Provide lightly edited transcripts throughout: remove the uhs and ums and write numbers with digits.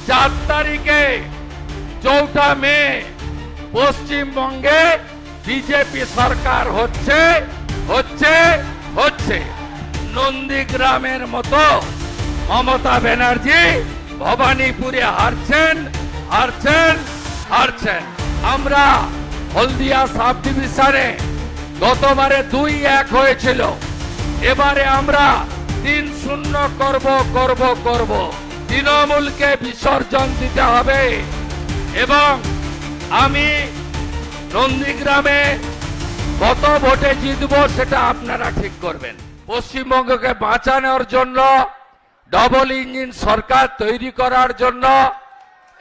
4 তারিখে 4 মে পশ্চিমবঙ্গে বিজেপি সরকার হচ্ছে নন্দীগ্রামের মতো মমতা ব্যানার্জি ভবানীপুরে হারছেন। আমরা হলদিয়া সাব ডিভিশনে গতবারে 2-1 হয়েছিল, এবারে আমরা 3-0 করব। তৃণমূলকে বিসর্জন দিতে হবে এবং আমি নন্দীগ্রামে কত ভোটে জিতবো সেটা আপনারা ঠিক করবেন। পশ্চিমবঙ্গকে বাঁচানোর জন্য, ডবল ইঞ্জিন সরকার তৈরি করার জন্য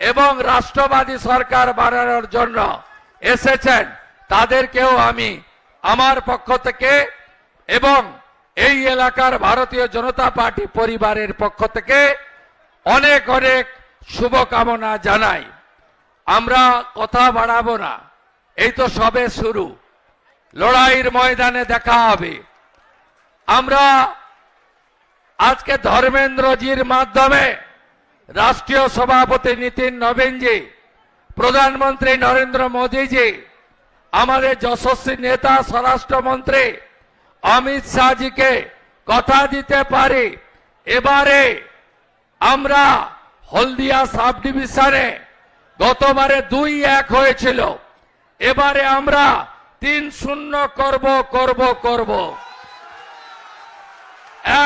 এবং রাষ্ট্রবাদী সরকার বানানোর জন্য এসেছেন, তাদেরকেও আমি আমার পক্ষ থেকে এবং এই এলাকার ভারতীয় জনতা পার্টি পরিবারের পক্ষ থেকে অনেক অনেক শুভকামনা জানাই। আমরা কথা বাড়াবো না, এই তো সবে শুরু, লড়াইয়ের ময়দানে দেখা হবে। আমরা আজকে ধর্মেন্দ্রজির মাধ্যমে রাষ্ট্রীয় সভাপতি নীতিন নবীনজি, প্রধানমন্ত্রী নরেন্দ্র মোদীজি, আমাদের যশস্বী নেতা স্বরাষ্ট্রমন্ত্রী অমিত শাহজিকে কথা দিতে পারি, এবারে আমরা হলদিয়া সাব ডিভিশনে গতবারে 2-1 হয়েছিল, এবারে আমরা 3-0 করব।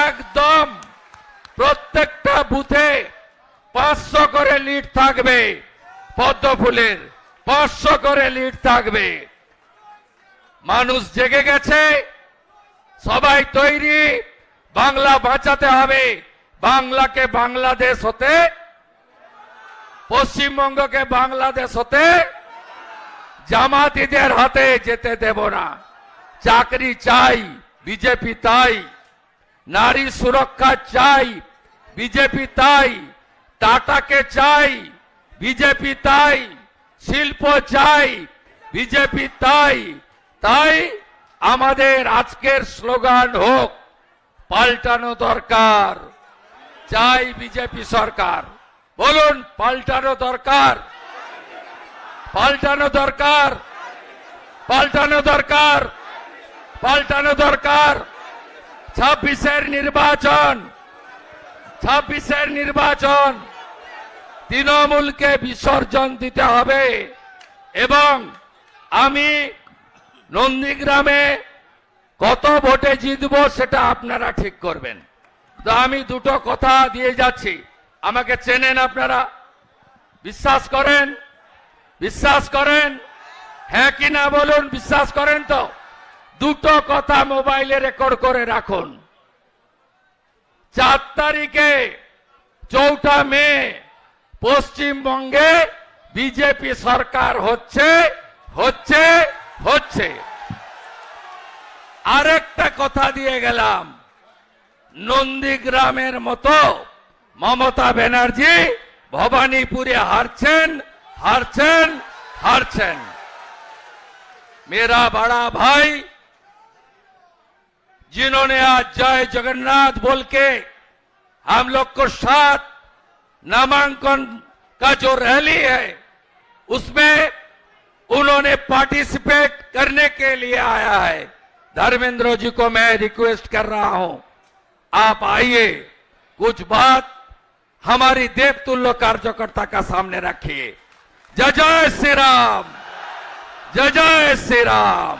একদম প্রত্যেকটা বুথে 500 করে লিড থাকবে, পদ্মফুলের 500 করে লিড থাকবে। মানুষ জেগে গেছে, সবাই তৈরি, বাংলা বাঁচাতে হবে। বাংলাকে বাংলাদেশ হতে, পশ্চিমবঙ্গকে বাংলাদেশ হতে জামাতিদের হাতে যেতে দেব না। চাকরি চাই, বিজেপি তাই। নারী সুরক্ষা চাই, বিজেপি তাই। টাটাকে চাই, বিজেপি তাই। শিল্প চাই, বিজেপি তাই। তাই আমাদের আজকের স্লোগান হোক, পাল্টানো দরকার, চাই বিজেপি সরকার। বলুন, পাল্টানো দরকার, পাল্টানো দরকার, পাল্টানো দরকার, পাল্টানো দরকার। 26-এর নির্বাচন তৃণমূলকে বিসর্জন দিতে হবে এবং আমি নন্দীগ্রামে কত ভোটে জিতবো সেটা আপনারা ঠিক করবেন। তো আমি দুটো কথা দিয়ে যাচ্ছি, আমাকে চেনেন আপনারা, বিশ্বাস করেন হ্যাঁ কি না বলুন, বিশ্বাস করেন তো? দুটো কথা মোবাইলে রেকর্ড করে রাখুন। 4 তারিখে 4 মে পশ্চিমবঙ্গে বিজেপি সরকার হচ্ছে। আরেকটা কথা দিয়ে গেলাম, নন্দীগ্রামের মতো মমতা ব্যানার্জি ভবানীপুরে हारचन। मेरा बड़ा भाई जिन्होंने आज जय जगन्नाथ बोल के हम लोग को साथ नामांकन का जो रैली है उसमें उन्होंने पार्टिसिपेट करने के लिए आया है। धर्मेंद्र जी को मैं रिक्वेस्ट कर रहा हूं, आप आइए, कुछ बात हमारी देवतुल्य कार्यकर्ता का सामने रखिए। जय जय श्री राम, जय जय श्री राम।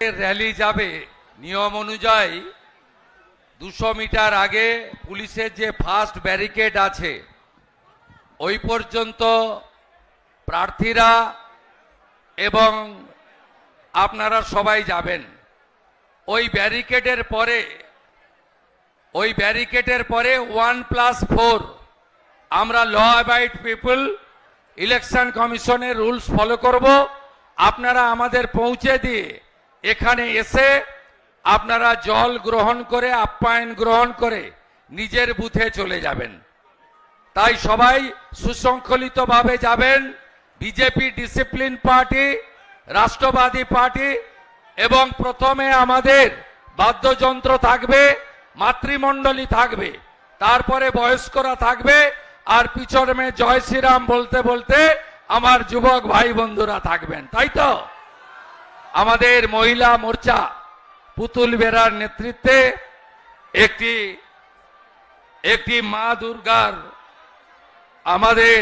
रैली जाबे नियम अनुयायी 200 मीटर आगे पुलिसेर जे फार्स्ट बैरिकेड आछे ओई पर्यन्त प्रार्थीरा एवं आपनारा सबाई जाबेन। ওই ব্যারিকেডের পরে 1+4 আমরা ল অ্যাবাইড পিপল ইলেকশন কমিশনের রুলস ফলো করব। আপনারা আমাদের পৌঁছে দিয়ে এখানে এসে আপনারা জল গ্রহণ করে, আপ্যায়ন গ্রহণ করে নিজের বুথে চলে যাবেন। তাই সবাই সুশৃঙ্খলিতভাবে যাবেন। বিজেপি ডিসিপ্লিন পার্টি, রাষ্ট্রবাদী পার্টি এবং প্রথমে আমাদের বাদ্যযন্ত্র থাকবে, মাতৃমণ্ডলী থাকবে, তারপরে বয়স্করা থাকবে, আর পিছনে में জয় শ্রীরাম বলতে বলতে আমার যুবক ভাই বন্ধুরা থাকবেন, তাই তো? আমাদের মহিলা মোর্চা পুতুল বেরার নেতৃত্বে একটি মা দুর্গার আমাদের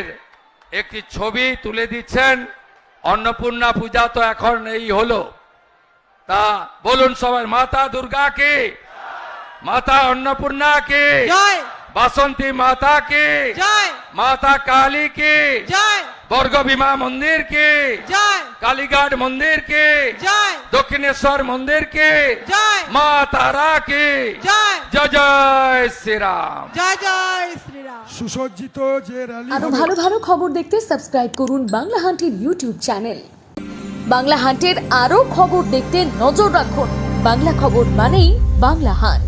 একটি ছবি তুলে দিচ্ছেন। অন্নপূর্ণা পূজা তো এখন এই হলো, তা বলুন সবাই, মাতা দুর্গা কি, মাতা अन्नपूर्णा की जय, बासंती माता की जय, माता काली की जय, बर्गभीमा मंदिर की जय, कालीघाट मंदिर की जय, दक्षिणेश्वर मंदिर की जय, माँ तारा की जय, जय जय श्री राम। जय जय श्री राम। সুসজ্জিত যে র্যালি আরো ভালো ভালো খবর দেখতে সাবস্ক্রাইব করুন বাংলা হান্টের ইউটিউব চ্যানেল। বাংলা হান্টের আরো খবর দেখতে নজর রাখুন। বাংলা খবর মানেই বাংলা হান্ট।